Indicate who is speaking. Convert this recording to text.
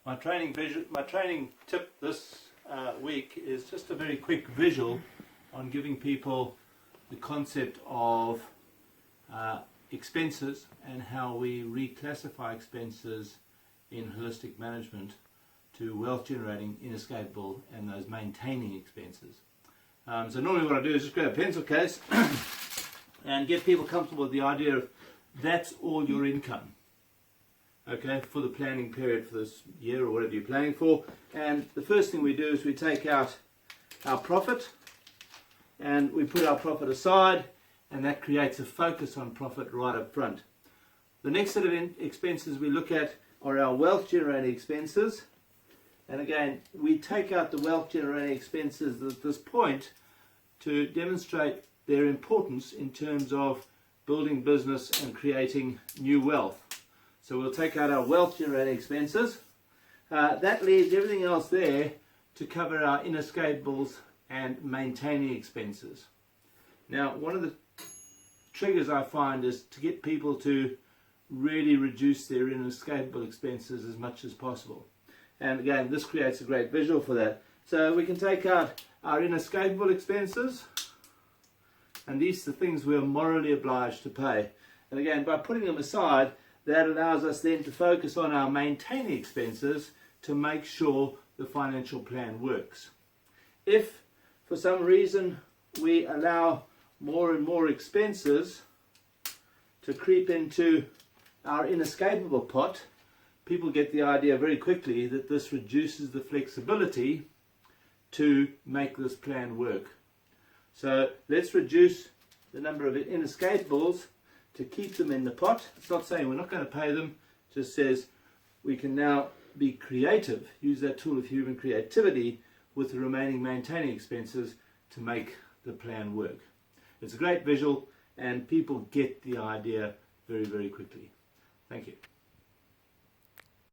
Speaker 1: My training tip this week is just a very quick visual on giving people the concept of expenses and how we reclassify expenses in holistic management to wealth generating, inescapable, and those maintaining expenses. So normally what I do is just grab a pencil case and get people comfortable with the idea of that's all your income, okay, for the planning period for this year or whatever you're planning for. And the first thing we do is we take out our profit and we put our profit aside, and that creates a focus on profit right up front. The next set of expenses we look at are our wealth generating expenses, and again we take out the wealth generating expenses at this point to demonstrate their importance in terms of building business and creating new wealth. So we'll take out our wealth generating expenses. That leaves everything else there to cover our inescapables and maintaining expenses. Now, one of the triggers I find is to get people to really reduce their inescapable expenses as much as possible. And again, this creates a great visual for that. So we can take out our inescapable expenses, and these are the things we're morally obliged to pay. And again, by putting them aside, that allows us then to focus on our maintaining expenses to make sure the financial plan works. If for some reason we allow more and more expenses to creep into our inescapable pot, people get the idea very quickly that this reduces the flexibility to make this plan work. So let's reduce the number of inescapables to keep them in the pot. It's not saying we're not going to pay them, it just says we can now be creative, use that tool of human creativity with the remaining maintaining expenses to make the plan work. It's a great visual and people get the idea very, very quickly. Thank you.